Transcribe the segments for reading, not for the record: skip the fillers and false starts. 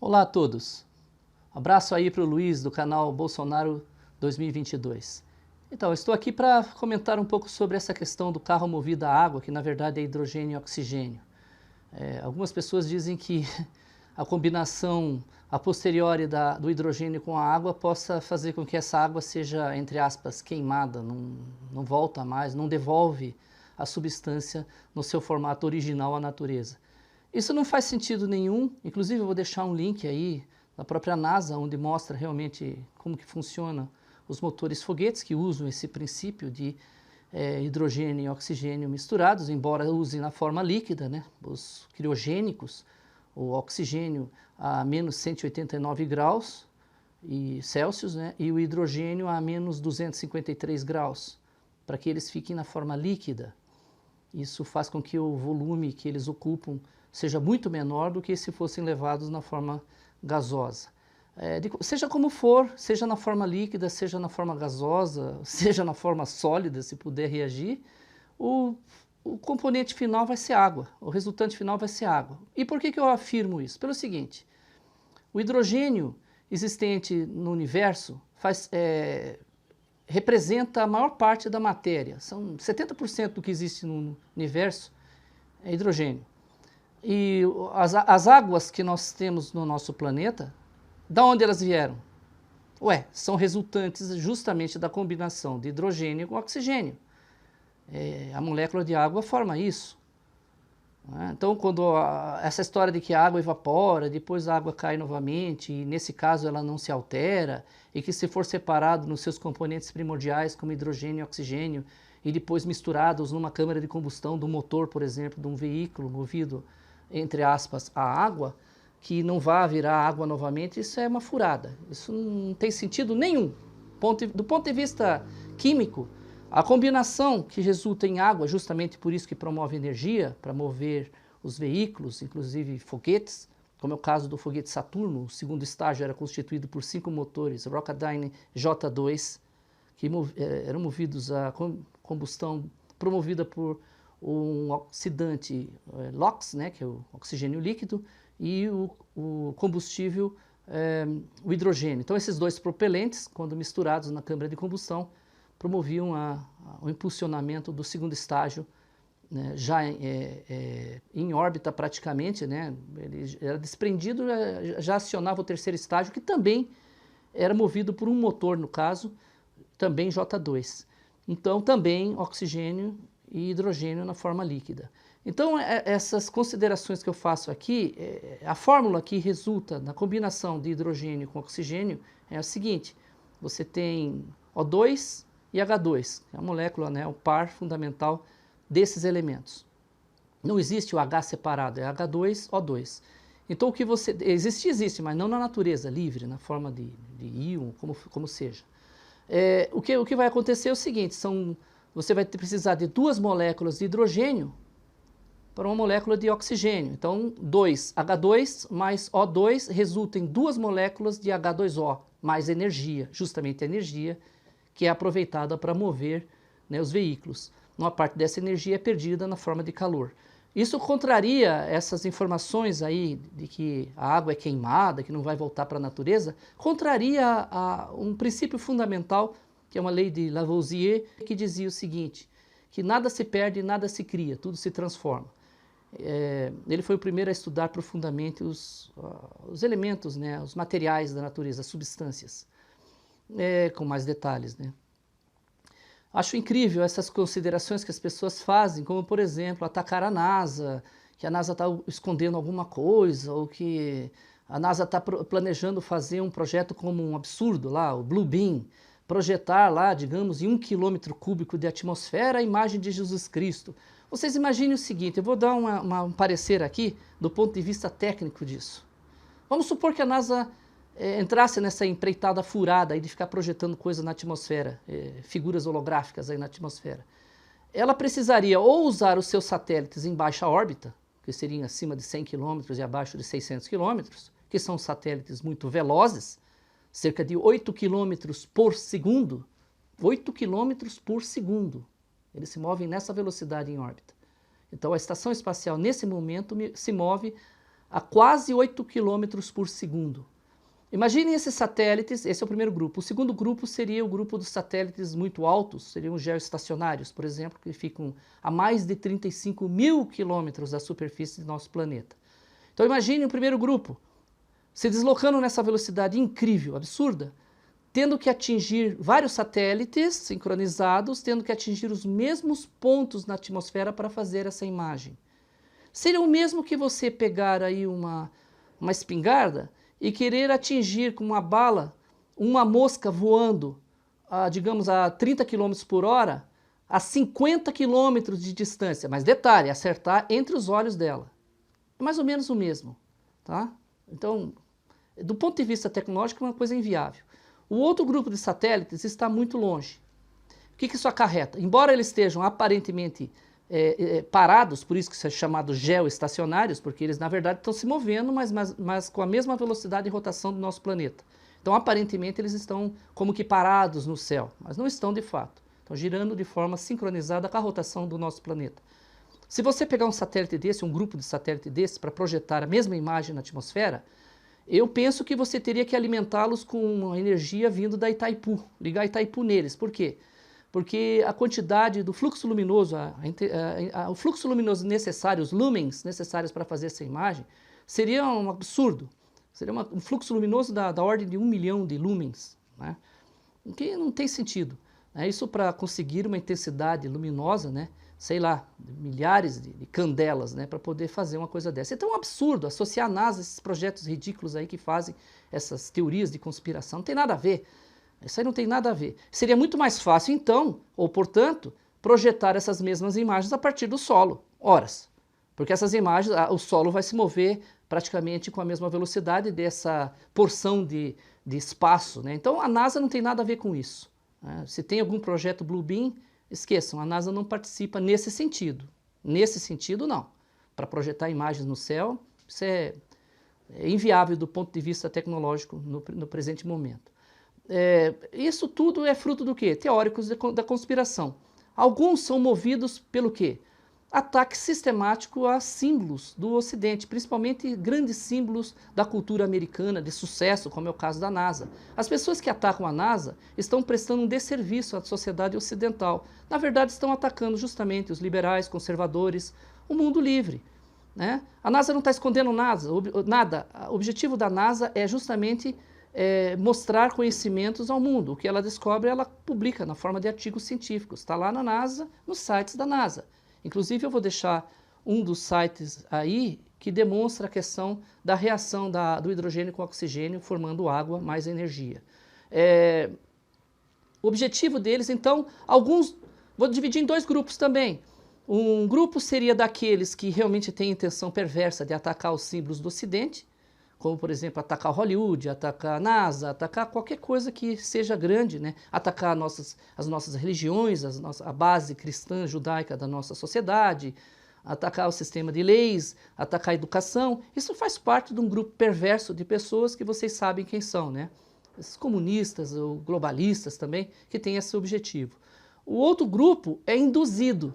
Olá a todos. Abraço aí para o Luiz do canal Bolsonaro 2022. Então, eu estou aqui para comentar um pouco sobre essa questão do carro movido a água, que na verdade é hidrogênio e oxigênio. Algumas pessoas dizem que a combinação a posteriori do hidrogênio com a água possa fazer com que essa água seja, entre aspas, queimada, não volta mais, não devolve a substância no seu formato original à natureza. Isso não faz sentido nenhum, inclusive eu vou deixar um link aí da própria NASA, onde mostra realmente como que funciona os motores foguetes que usam esse princípio de hidrogênio e oxigênio misturados, embora usem na forma líquida, né? Os criogênicos, o oxigênio a menos 189 graus Celsius, né? E o hidrogênio a menos 253 graus, para que eles fiquem na forma líquida. Isso faz com que o volume que eles ocupam seja muito menor do que se fossem levados na forma gasosa. Seja como for, seja na forma líquida, seja na forma gasosa, seja na forma sólida, se puder reagir, o componente final vai ser água, o resultante final vai ser água. E por que eu afirmo isso? Pelo seguinte, o hidrogênio existente no universo representa a maior parte da matéria, são 70% do que existe no universo é hidrogênio. E as águas que nós temos no nosso planeta, da onde elas vieram? São resultantes justamente da combinação de hidrogênio com oxigênio. A molécula de água forma isso. Então, quando essa história de que a água evapora, depois a água cai novamente, e nesse caso ela não se altera, e que se for separado nos seus componentes primordiais, como hidrogênio e oxigênio, e depois misturados numa câmara de combustão do motor, por exemplo, de um veículo movido, entre aspas, a água, que não vá virar água novamente, isso é uma furada. Isso não tem sentido nenhum. Do ponto de vista químico, a combinação que resulta em água, justamente por isso que promove energia, para mover os veículos, inclusive foguetes, como é o caso do foguete Saturno, o segundo estágio era constituído por 5 motores Rocketdyne J2, que eram movidos a combustão promovida por um oxidante LOX, né, que é o oxigênio líquido, e o combustível, o hidrogênio. Então esses dois propelentes, quando misturados na câmara de combustão, promoviam o impulsionamento do segundo estágio, né, já em órbita praticamente, né, ele era desprendido, já acionava o terceiro estágio, que também era movido por um motor, no caso, também J2. Então também oxigênio e hidrogênio na forma líquida. Então essas considerações que eu faço aqui, a fórmula que resulta na combinação de hidrogênio com oxigênio é a seguinte: você tem O2 e H2, que é a molécula, né, o par fundamental desses elementos. Não existe o H separado, é H2O2. Então o que existe, mas não na natureza livre, na forma de íon, como seja. O que vai acontecer é o seguinte: você vai precisar de 2 moléculas de hidrogênio para uma molécula de oxigênio. Então, H2 mais O2 resulta em 2 moléculas de H2O, mais energia, justamente a energia que é aproveitada para mover, né, os veículos. Uma parte dessa energia é perdida na forma de calor. Isso contraria essas informações aí de que a água é queimada, que não vai voltar para a natureza, contraria um princípio fundamental, que é uma lei de Lavoisier, que dizia o seguinte, que nada se perde, nada se cria, tudo se transforma. Ele foi o primeiro a estudar profundamente os elementos, né, os materiais da natureza, as substâncias, com mais detalhes, né. Acho incrível essas considerações que as pessoas fazem, como, por exemplo, atacar a NASA, que a NASA está escondendo alguma coisa, ou que a NASA está planejando fazer um projeto como um absurdo lá, o Blue Beam, projetar lá, digamos, em 1 km³ de atmosfera a imagem de Jesus Cristo. Vocês imaginem o seguinte, eu vou dar um parecer aqui do ponto de vista técnico disso. Vamos supor que a NASA entrasse nessa empreitada furada aí de ficar projetando coisas na atmosfera, figuras holográficas aí na atmosfera. Ela precisaria ou usar os seus satélites em baixa órbita, que seriam acima de 100 km e abaixo de 600 km, que são satélites muito velozes, cerca de 8 km por segundo, 8 km por segundo. Eles se movem nessa velocidade em órbita. Então a estação espacial, nesse momento, se move a quase 8 km por segundo. Imaginem esses satélites, esse é o primeiro grupo. O segundo grupo seria o grupo dos satélites muito altos, seriam os geoestacionários, por exemplo, que ficam a mais de 35 mil quilômetros da superfície do nosso planeta. Então imagine o primeiro grupo se deslocando nessa velocidade incrível, absurda, tendo que atingir vários satélites sincronizados, tendo que atingir os mesmos pontos na atmosfera para fazer essa imagem. Seria o mesmo que você pegar aí uma espingarda e querer atingir com uma bala uma mosca voando, digamos, a 30 km por hora, a 50 km de distância. Mas detalhe, acertar entre os olhos dela. É mais ou menos o mesmo, tá? Então, do ponto de vista tecnológico, é uma coisa inviável. O outro grupo de satélites está muito longe. O que isso acarreta? Embora eles estejam aparentemente parados, por isso que são chamados geoestacionários, porque eles na verdade estão se movendo, mas com a mesma velocidade de rotação do nosso planeta. Então aparentemente eles estão como que parados no céu, mas não estão de fato. Estão girando de forma sincronizada com a rotação do nosso planeta. Se você pegar um satélite desse, um grupo de satélite desse, para projetar a mesma imagem na atmosfera, eu penso que você teria que alimentá-los com uma energia vindo da Itaipu, ligar Itaipu neles. Por quê? Porque a quantidade do fluxo luminoso, o fluxo luminoso necessário, os lumens necessários para fazer essa imagem, seria um absurdo. Seria um fluxo luminoso da ordem de 1 milhão de lumens, né? O que não tem sentido. Isso para conseguir uma intensidade luminosa, né? Sei lá, milhares de candelas, né? Para poder fazer uma coisa dessa. Então é um absurdo associar a NASA a esses projetos ridículos aí que fazem essas teorias de conspiração. Não tem nada a ver. Isso aí não tem nada a ver. Seria muito mais fácil, então, ou portanto, projetar essas mesmas imagens a partir do solo, horas. Porque essas imagens, o solo vai se mover praticamente com a mesma velocidade dessa porção de espaço, né? Então a NASA não tem nada a ver com isso, né? Se tem algum projeto Bluebeam, esqueçam, a NASA não participa nesse sentido. Nesse sentido, não. Para projetar imagens no céu, isso é inviável do ponto de vista tecnológico no presente momento. Isso tudo é fruto do quê? Teóricos da conspiração. Alguns são movidos pelo quê? Ataque sistemático a símbolos do Ocidente, principalmente grandes símbolos da cultura americana de sucesso, como é o caso da NASA. As pessoas que atacam a NASA estão prestando um desserviço à sociedade ocidental. Na verdade, estão atacando justamente os liberais, conservadores, o mundo livre, né? A NASA não está escondendo nada. O objetivo da NASA é justamente mostrar conhecimentos ao mundo. O que ela descobre, ela publica na forma de artigos científicos. Está lá na NASA, nos sites da NASA. Inclusive, eu vou deixar um dos sites aí que demonstra a questão da reação do hidrogênio com o oxigênio, formando água mais energia. O objetivo deles, então, vou dividir em dois grupos também. Um grupo seria daqueles que realmente têm intenção perversa de atacar os símbolos do Ocidente, como, por exemplo, atacar Hollywood, atacar a NASA, atacar qualquer coisa que seja grande, né? Atacar as nossas religiões, a base cristã judaica da nossa sociedade, atacar o sistema de leis, atacar a educação. Isso faz parte de um grupo perverso de pessoas que vocês sabem quem são, né? Esses comunistas ou globalistas também, que têm esse objetivo. O outro grupo é induzido.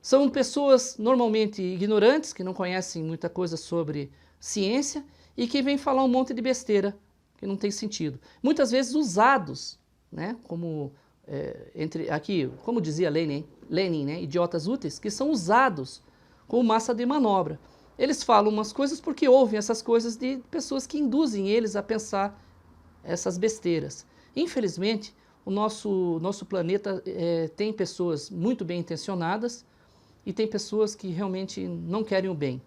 São pessoas normalmente ignorantes, que não conhecem muita coisa sobre ciência, e que vem falar um monte de besteira, que não tem sentido. Muitas vezes usados, né, como dizia Lenin, né, idiotas úteis, que são usados como massa de manobra. Eles falam umas coisas porque ouvem essas coisas de pessoas que induzem eles a pensar essas besteiras. Infelizmente, o nosso planeta tem pessoas muito bem intencionadas e tem pessoas que realmente não querem o bem.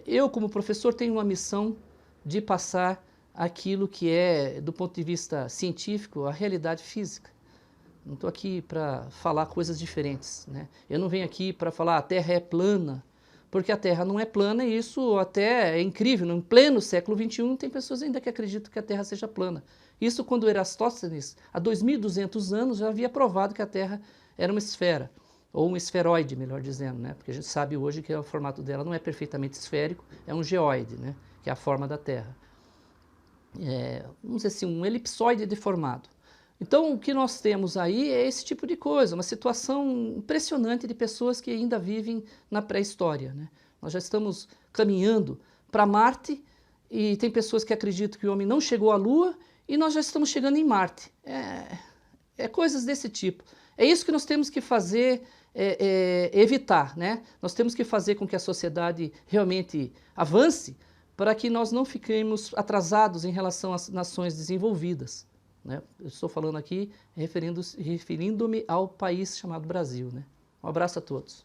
Eu, como professor, tenho uma missão de passar aquilo que é, do ponto de vista científico, a realidade física. Não estou aqui para falar coisas diferentes, né? Eu não venho aqui para falar a Terra é plana, porque a Terra não é plana e isso até é incrível. No pleno século XXI, tem pessoas ainda que acreditam que a Terra seja plana. Isso quando Eratóstenes, há 2.200 anos, já havia provado que a Terra era uma esfera. Ou um esferoide, melhor dizendo, né? Porque a gente sabe hoje que o formato dela não é perfeitamente esférico, é um geoide, né? Que é a forma da Terra. Vamos dizer assim, um elipsoide deformado. Então, o que nós temos aí é esse tipo de coisa, uma situação impressionante de pessoas que ainda vivem na pré-história, né? Nós já estamos caminhando para Marte, e tem pessoas que acreditam que o homem não chegou à Lua e nós já estamos chegando em Marte. É coisas desse tipo. É isso que nós temos que fazer, evitar, né? Nós temos que fazer com que a sociedade realmente avance para que nós não fiquemos atrasados em relação às nações desenvolvidas, né? Eu estou falando aqui referindo-me ao país chamado Brasil, né? Um abraço a todos.